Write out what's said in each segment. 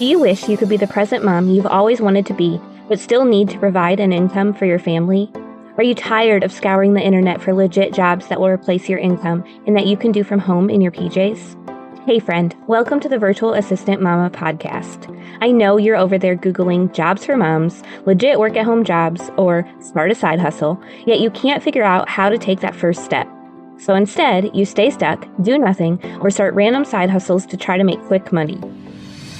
Do you wish you could be the present mom you've always wanted to be, but still need to provide an income for your family? Are you tired of scouring the internet for legit jobs that will replace your income and that you can do from home in your PJs? Hey friend, welcome to the Virtual Assistant Mama podcast. I know you're over there Googling jobs for moms, legit work at home jobs, or start a side hustle, yet you can't figure out how to take that first step. So instead, you stay stuck, do nothing, or start random side hustles to try to make quick money.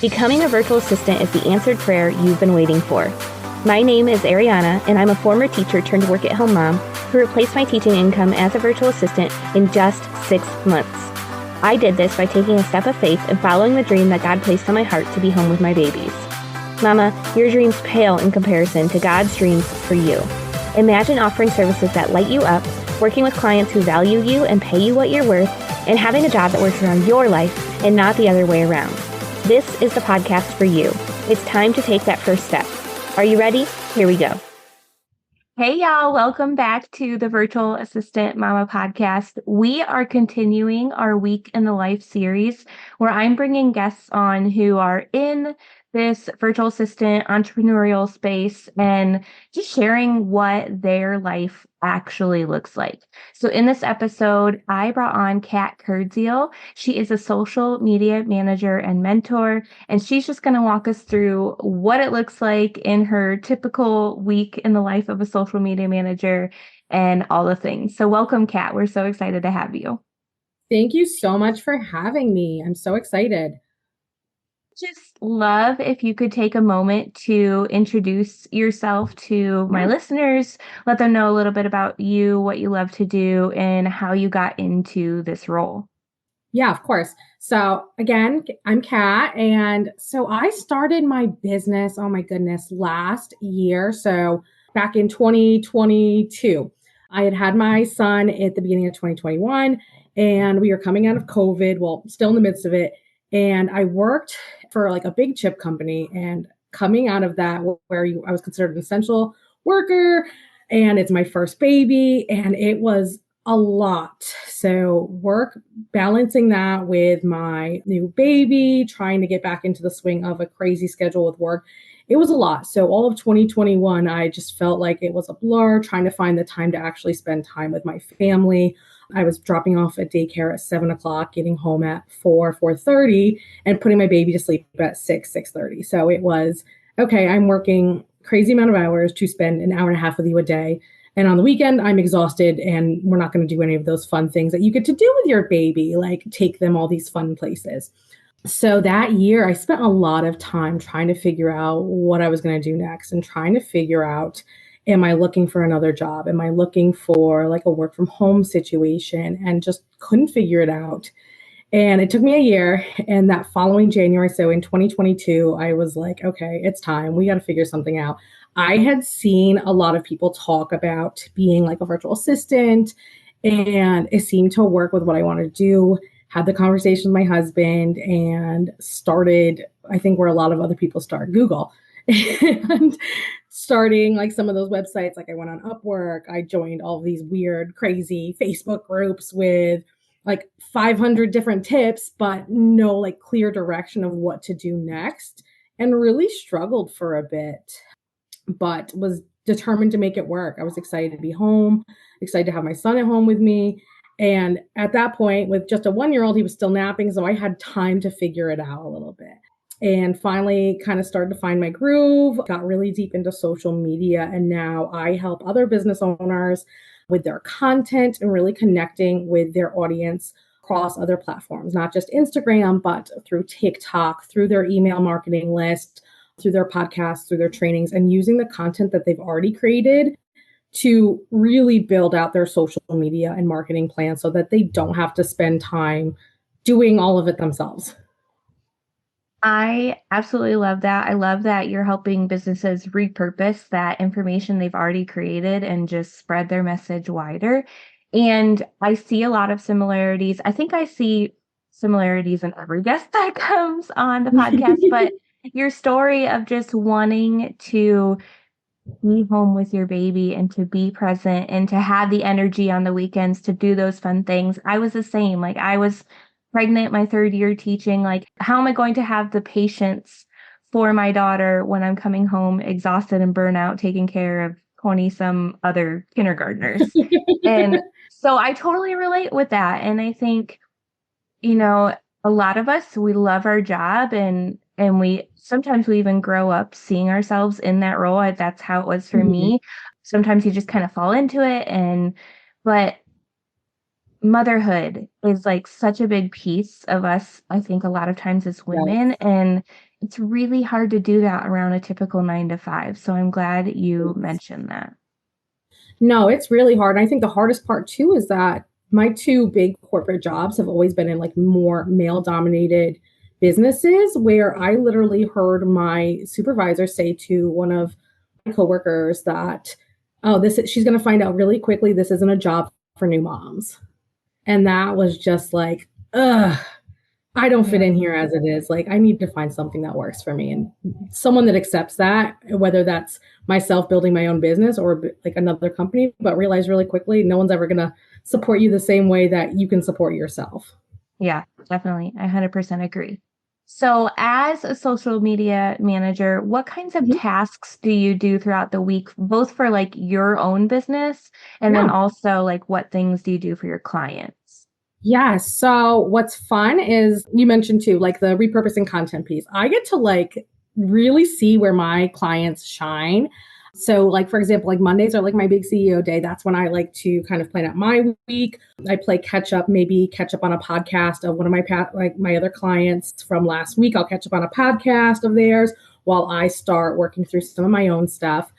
Becoming a virtual assistant is the answered prayer you've been waiting for. My name is Ariana, and I'm a former teacher turned work-at-home mom who replaced my teaching income as a virtual assistant in just 6 months. I did this by taking a step of faith and following the dream that God placed on my heart to be home with my babies. Mama, your dreams pale in comparison to God's dreams for you. Imagine offering services that light you up, working with clients who value you and pay you what you're worth, and having a job that works around your life and not the other way around. This is the podcast for you. It's time to take that first step. Are you ready? Here we go. Hey, y'all. Welcome back to the Virtual Assistant Mama podcast. We are continuing our Week in the Life series where I'm bringing guests on who are in this virtual assistant entrepreneurial space and just sharing what their life actually looks like. So in this episode, I brought on Kurdziel. She is a social media manager and mentor, and she's just going to walk us through what it looks like in her typical week in the life of a social media manager and all the things. So welcome, Kat. We're so excited to have you. Thank you so much for having me. I'm so excited. Just love if you could take a moment to introduce yourself to my listeners, let them know a little bit about you, what you love to do, and how you got into this role. Yeah, of course. So again, I'm Kat. And so I started my business, oh my goodness, last year. So back in 2022, I had my son at the beginning of 2021, and we were coming out of COVID, well, still in the midst of it. And I worked for like a big chip company, and coming out of that where I was considered an essential worker, and it's my first baby, and it was a lot. So work, balancing that with my new baby, trying to get back into the swing of a crazy schedule with work. It was a lot. So all of 2021, I just felt like it was a blur, trying to find the time to actually spend time with my family. I was dropping off at daycare at 7:00, getting home at 4:30, and putting my baby to sleep at 6:30. So it was, okay, I'm working crazy amount of hours to spend an hour and a half with you a day. And on the weekend, I'm exhausted, and we're not going to do any of those fun things that you get to do with your baby, like take them all these fun places. So that year, I spent a lot of time trying to figure out what I was going to do next and trying to figure out, am I looking for another job? Am I looking for like a work from home situation? And just couldn't figure it out. And it took me a year. And that following January, so in 2022, I was like, okay, it's time. We got to figure something out. I had seen a lot of people talk about being like a virtual assistant, and it seemed to work with what I wanted to do. Had the conversation with my husband and started, I think where a lot of other people start, Google. And starting like some of those websites, like I went on Upwork, I joined all these weird, crazy Facebook groups with like 500 different tips, but no like clear direction of what to do next, and really struggled for a bit, but was determined to make it work. I was excited to be home, excited to have my son at home with me. And at that point, with just a 1-year-old, he was still napping. So I had time to figure it out a little bit. And finally kind of started to find my groove, got really deep into social media. And now I help other business owners with their content and really connecting with their audience across other platforms, not just Instagram, but through TikTok, through their email marketing list, through their podcasts, through their trainings, and using the content that they've already created to really build out their social media and marketing plan so that they don't have to spend time doing all of it themselves. I absolutely love that. I love that you're helping businesses repurpose that information they've already created and just spread their message wider. And I see a lot of similarities. I think I see similarities in every guest that comes on the podcast, but your story of just wanting to be home with your baby and to be present and to have the energy on the weekends to do those fun things. I was the same. Like I was pregnant my third year teaching. Like, how am I going to have the patience for my daughter when I'm coming home exhausted and burnout, taking care of 20 some other kindergartners. And so I totally relate with that. And I think, you know, a lot of us, we love our job and we sometimes we even grow up seeing ourselves in that role. That's how it was for Mhm. me. Sometimes you just kind of fall into it but motherhood is like such a big piece of us, I think a lot of times as women, Yes. and it's really hard to do that around a typical 9 to 5. So I'm glad you mentioned that. No, it's really hard. And I think the hardest part too is that my two big corporate jobs have always been in like more male dominated businesses where I literally heard my supervisor say to one of my coworkers that, oh, she's going to find out really quickly this isn't a job for new moms. And that was just like, ugh, I don't fit Yeah. in here as it is. Like, I need to find something that works for me and someone that accepts that, whether that's myself building my own business or like another company, but realize really quickly no one's ever going to support you the same way that you can support yourself. Yeah, definitely. I 100% agree. So, as a social media manager, what kinds of Mhm. tasks do you do throughout the week, both for like your own business and then Yeah. also like what things do you do for your clients? Yeah. So what's fun is you mentioned too, like the repurposing content piece. I get to like really see where my clients shine. So, like for example, like Mondays are like my big CEO day. That's when I like to kind of plan out my week. I play catch up, maybe catch up on a podcast of one of like my other clients from last week. I'll catch up on a podcast of theirs while I start working through some of my own stuff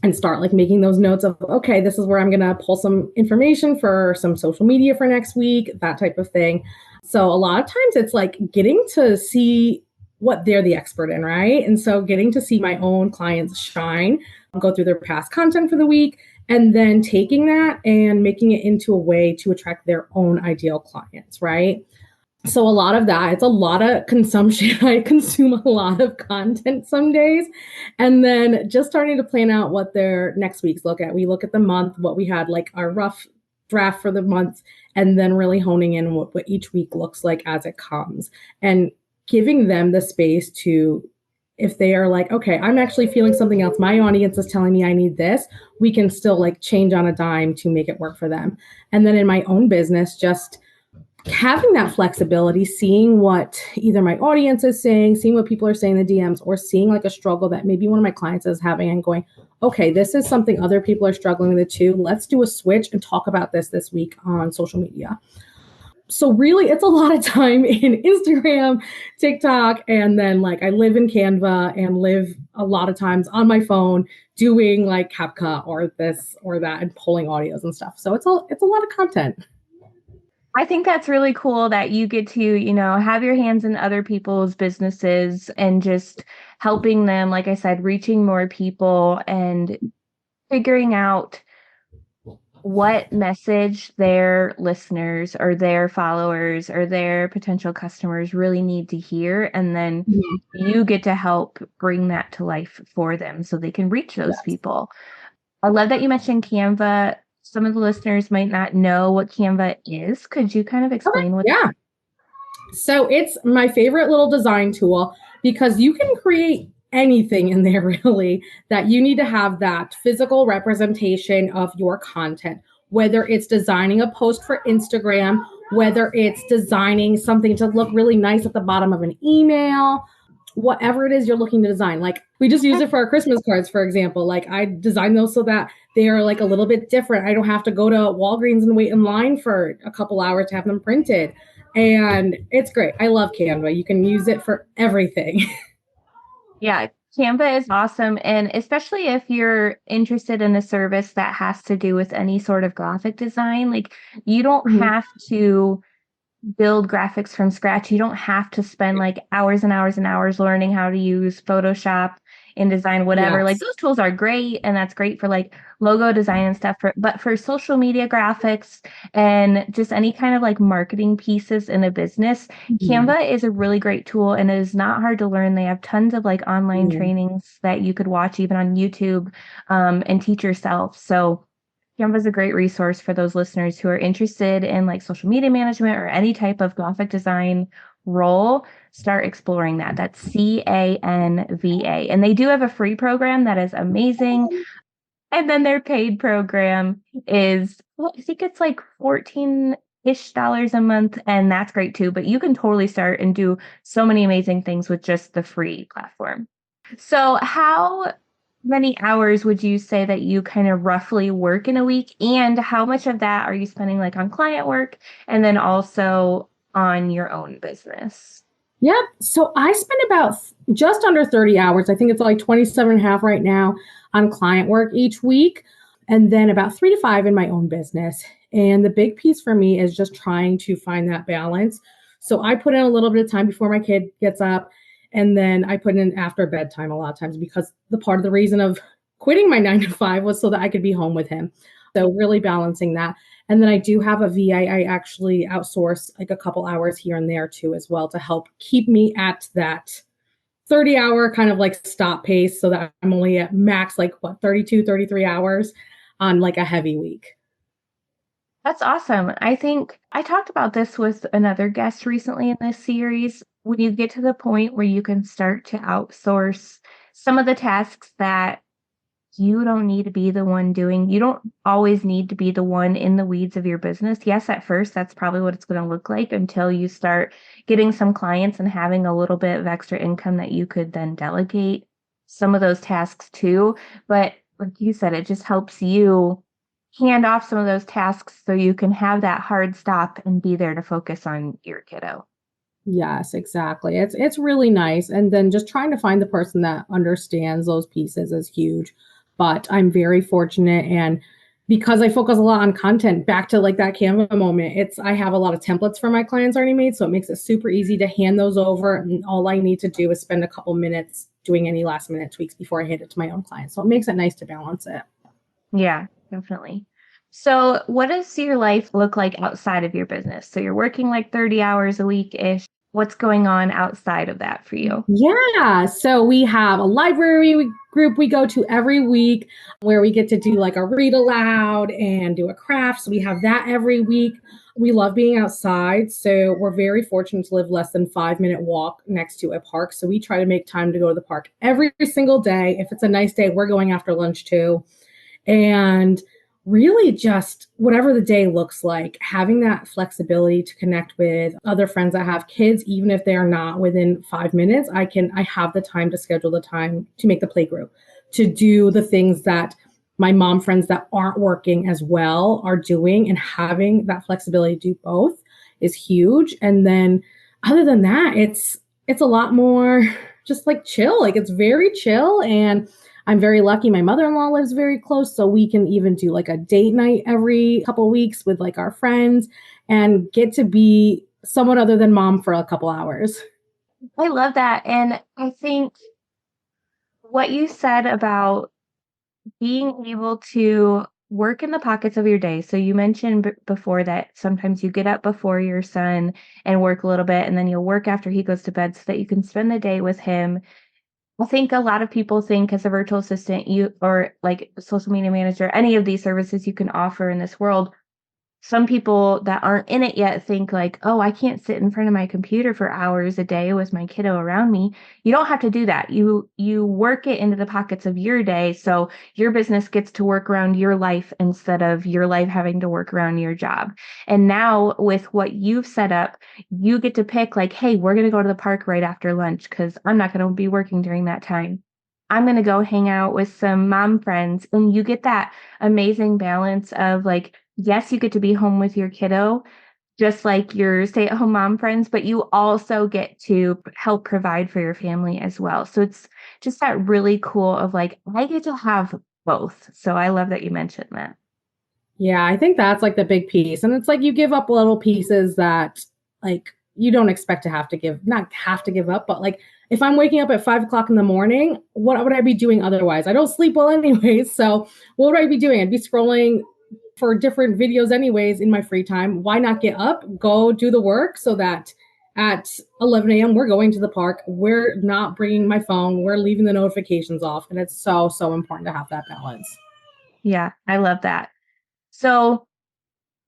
and start like making those notes of, okay, this is where I'm going to pull some information for some social media for next week, that type of thing. So a lot of times it's like getting to see what they're the expert in, right? And so getting to see my own clients shine, go through their past content for the week, and then taking that and making it into a way to attract their own ideal clients, right? So a lot of that, it's a lot of consumption. I consume a lot of content some days. And then just starting to plan out what their next week's look at. We look at the month, what we had, like our rough draft for the month, and then really honing in what each week looks like as it comes. And giving them the space to, if they are like, okay, I'm actually feeling something else. My audience is telling me I need this. We can still like change on a dime to make it work for them. And then in my own business, just having that flexibility, seeing what either my audience is saying, seeing what people are saying in the DMs, or seeing like a struggle that maybe one of my clients is having and going, okay, this is something other people are struggling with too. Let's do a switch and talk about this week on social media. So really, it's a lot of time in Instagram, TikTok, and then like I live in Canva and live a lot of times on my phone doing like CapCut or this or that and pulling audios and stuff. So it's a lot of content. I think that's really cool that you get to, have your hands in other people's businesses and just helping them, like I said, reaching more people and figuring out what message their listeners or their followers or their potential customers really need to hear. And then Mhm. you get to help bring that to life for them so they can reach those Yes. people. I love that you mentioned Canva. Some of the listeners might not know what Canva is. Could you kind of Okay. explain what that? Yeah. So it's my favorite little design tool because you can create anything in there really that you need to have that physical representation of your content, whether it's designing a post for Instagram, whether it's designing something to look really nice at the bottom of an email, whatever it is you're looking to design. Like we just use it for our Christmas cards, for example. Like I designed those so that they are like a little bit different. I don't have to go to Walgreens and wait in line for a couple hours to have them printed. And it's great. I love Canva. You can use it for everything. Yeah, Canva is awesome. And especially if you're interested in a service that has to do with any sort of graphic design, like you don't Mhm. have to build graphics from scratch. You don't have to spend like hours and hours and hours learning how to use Photoshop, InDesign, whatever. Like Yes. those tools are great and that's great for like logo design and stuff. But for social media graphics and just any kind of like marketing pieces in a business, Mhm. Canva is a really great tool and it is not hard to learn. They have tons of like online Mhm. trainings that you could watch even on YouTube and teach yourself. So Canva is a great resource for those listeners who are interested in like social media management or any type of graphic design role, start exploring that. That's CANVA. And they do have a free program that is amazing. And then their paid program is, well, I think it's like 14-ish dollars a month, and that's great too. But you can totally start and do so many amazing things with just the free platform. So, how many hours would you say that you kind of roughly work in a week? And how much of that are you spending like on client work and then also on your own business? Yep. So I spend about just under 30 hours. I think it's like 27 and a half right now on client work each week, and then about 3 to 5 in my own business. And the big piece for me is just trying to find that balance. So I put in a little bit of time before my kid gets up, and then I put in after bedtime a lot of times because the part of the reason of quitting my 9 to 5 was so that I could be home with him. So really balancing that. And then I do have a VA. I actually outsource like a couple hours here and there too, as well, to help keep me at that 30-hour kind of like stop pace so that I'm only at max, like what, 32, 33 hours on like a heavy week. That's awesome. I think I talked about this with another guest recently in this series. When you get to the point where you can start to outsource some of the tasks that you don't need to be the one doing, you don't always need to be the one in the weeds of your business. Yes, at first, that's probably what it's going to look like until you start getting some clients and having a little bit of extra income that you could then delegate some of those tasks to. But like you said, it just helps you hand off some of those tasks so you can have that hard stop and be there to focus on your kiddo. Yes, exactly. It's really nice. And then just trying to find the person that understands those pieces is huge. But I'm very fortunate, and because I focus a lot on content, back to like that Canva moment, it's I have a lot of templates for my clients already made, so it makes it super easy to hand those over, and all I need to do is spend a couple minutes doing any last minute tweaks before I hand it to my own clients. So it makes it nice to balance it. Yeah, definitely. So, what does your life look like outside of your business? So, you're working like 30 hours a week ish. What's going on outside of that for you? Yeah. So we have a library group we go to every week where we get to do like a read aloud and do a craft. So we have that every week. We love being outside. So we're very fortunate to live less than 5 minute walk next to a park. So we try to make time to go to the park every single day. If it's a nice day, we're going after lunch too. And really just whatever the day looks like, having that flexibility to connect with other friends that have kids, even if they are not within 5 minutes, I have the time to schedule the time to make the play group, to do the things that my mom friends that aren't working as well are doing, and having that flexibility to do both is huge. And then other than that, it's a lot more just like chill. Like it's very chill, and I'm very lucky. My mother-in-law lives very close, so we can even do like a date night every couple weeks with like our friends and get to be someone other than mom for a couple hours. I love that. And I think what you said about being able to work in the pockets of your day. So, you mentioned before that sometimes you get up before your son and work a little bit, and then you'll work after he goes to bed so that you can spend the day with him. I think a lot of people think as a virtual assistant, you or like a social media manager, any of these services you can offer in this world, some people that aren't in it yet think like, oh, I can't sit in front of my computer for hours a day with my kiddo around me. You don't have to do that. You work it into the pockets of your day so your business gets to work around your life instead of your life having to work around your job. And now with what you've set up, you get to pick like, hey, we're going to go to the park right after lunch because I'm not going to be working during that time. I'm going to go hang out with some mom friends. And you get that amazing balance of like, yes, you get to be home with your kiddo, just like your stay at home mom friends, but you also get to help provide for your family as well. So it's just that really cool of like, I get to have both. So I love that you mentioned that. Yeah, I think that's like the big piece. And it's like you give up little pieces that like you don't expect to have to give, not have to give up, but like if I'm waking up at 5 o'clock in the morning, what would I be doing otherwise? I don't sleep well anyways. So what would I be doing? I'd be scrolling for different videos anyways in my free time. Why not get up, go do the work so that at 11 a.m. we're going to the park. We're not bringing my phone. We're leaving the notifications off. And it's so, so important to have that balance. Yeah, I love that. So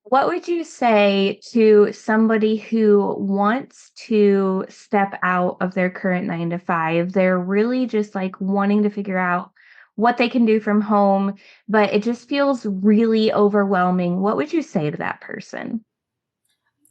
What would you say to somebody who wants to step out of their current 9 to 5? They're really just like wanting to figure out what they can do from home, but it just feels really overwhelming. What would you say to that person?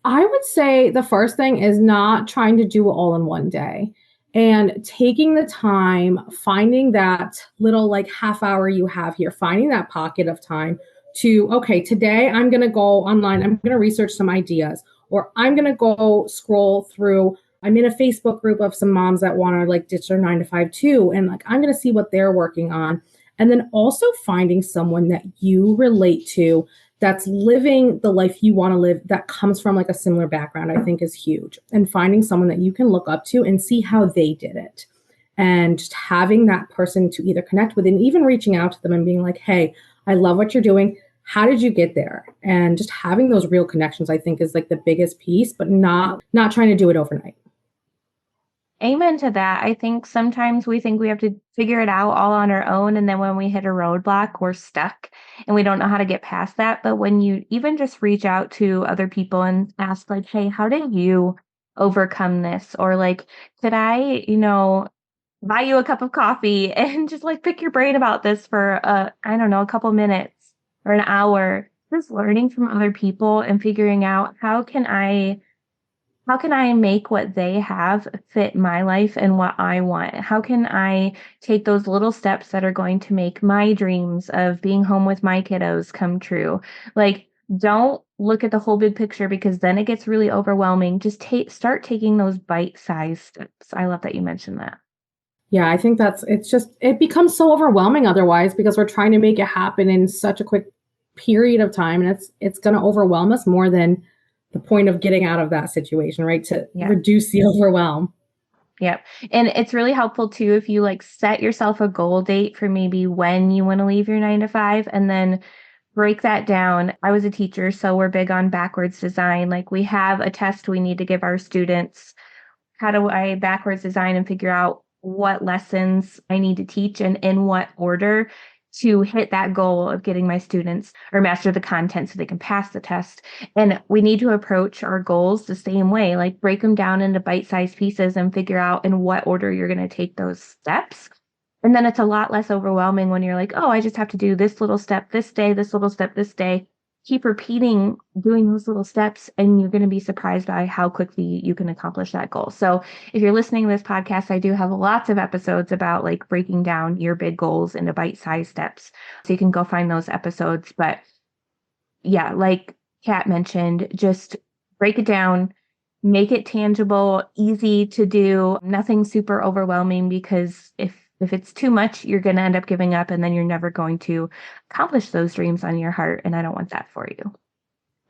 I would say the first thing is not trying to do it all in one day and taking the time, finding that little like half hour you have here, finding that pocket of time to, okay, today I'm going to go online, I'm going to research some ideas, or I'm going to go scroll through. I'm in a Facebook group of some moms that want to like ditch their 9 to 5 too. And like, I'm going to see what they're working on. And then also finding someone that you relate to that's living the life you want to live that comes from like a similar background, I think is huge. And finding someone that you can look up to and see how they did it. And just having that person to either connect with and even reaching out to them and being like, hey, I love what you're doing. How did you get there? And just having those real connections, I think, is like the biggest piece, but not trying to do it overnight. Amen to that. I think sometimes we think we have to figure it out all on our own. And then when we hit a roadblock, we're stuck and we don't know how to get past that. But when you even just reach out to other people and ask, like, hey, how did you overcome this? Or like, could I, buy you a cup of coffee and just like pick your brain about this for I don't know, a couple minutes or an hour. Just learning from other people and figuring out how can I make what they have fit my life and what I want? How can I take those little steps that are going to make my dreams of being home with my kiddos come true? Like, don't look at the whole big picture because then it gets really overwhelming. Just start taking those bite-sized steps. I love that you mentioned that. Yeah, I think it becomes so overwhelming otherwise because we're trying to make it happen in such a quick period of time. And it's going to overwhelm us more than the point of getting out of that situation, right? To Yeah. reduce the overwhelm. Yep. And it's really helpful too if you like set yourself a goal date for maybe when you want to leave your 9 to 5 and then break that down. I was a teacher, so we're big on backwards design. Like we have a test we need to give our students. How do I backwards design and figure out what lessons I need to teach and in what order to hit that goal of getting my students or master the content so they can pass the test. And we need to approach our goals the same way, like break them down into bite-sized pieces and figure out in what order you're going to take those steps. And then it's a lot less overwhelming when you're like, oh, I just have to do this little step this day, this little step this day. Keep repeating doing those little steps, and you're going to be surprised by how quickly you can accomplish that goal. So if you're listening to this podcast, I do have lots of episodes about like breaking down your big goals into bite-sized steps. So you can go find those episodes. But yeah, like Kat mentioned, just break it down, make it tangible, easy to do, nothing super overwhelming, because if it's too much, you're going to end up giving up and then you're never going to accomplish those dreams on your heart. And I don't want that for you.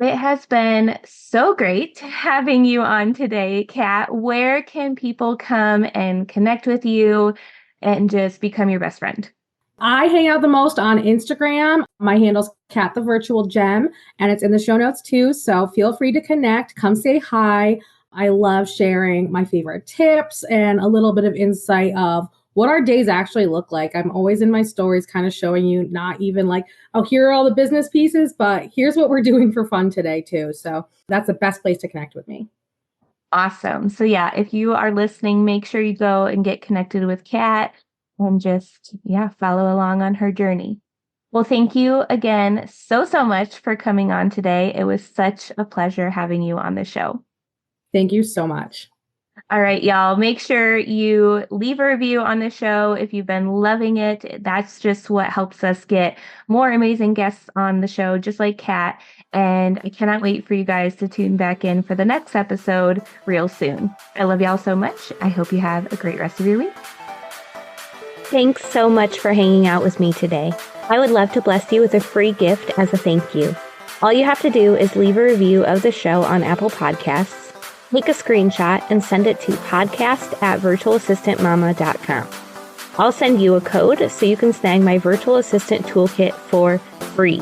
It has been so great having you on today, Kat. Where can people come and connect with you and just become your best friend? I hang out the most on Instagram. My handle's Kat the Virtual Gem, and it's in the show notes too. So feel free to connect. Come say hi. I love sharing my favorite tips and a little bit of insight of what our days actually look like. I'm always in my stories kind of showing you not even like, oh, here are all the business pieces, but here's what we're doing for fun today too. So that's the best place to connect with me. Awesome. So yeah, if you are listening, make sure you go and get connected with Kat and just, follow along on her journey. Well, thank you again so much for coming on today. It was such a pleasure having you on the show. Thank you so much. All right, y'all, make sure you leave a review on the show if you've been loving it. That's just what helps us get more amazing guests on the show, just like Kat. And I cannot wait for you guys to tune back in for the next episode real soon. I love y'all so much. I hope you have a great rest of your week. Thanks so much for hanging out with me today. I would love to bless you with a free gift as a thank you. All you have to do is leave a review of the show on Apple Podcasts. Take a screenshot and send it to podcast@virtualassistantmama.com. I'll send you a code so you can snag my virtual assistant toolkit for free.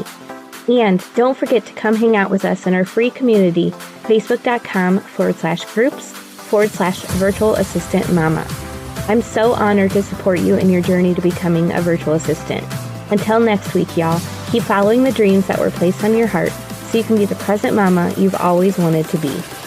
And don't forget to come hang out with us in our free community, facebook.com/groups/virtual assistant mama. I'm so honored to support you in your journey to becoming a virtual assistant. Until next week, y'all, keep following the dreams that were placed on your heart. so you can be the present mama you've always wanted to be.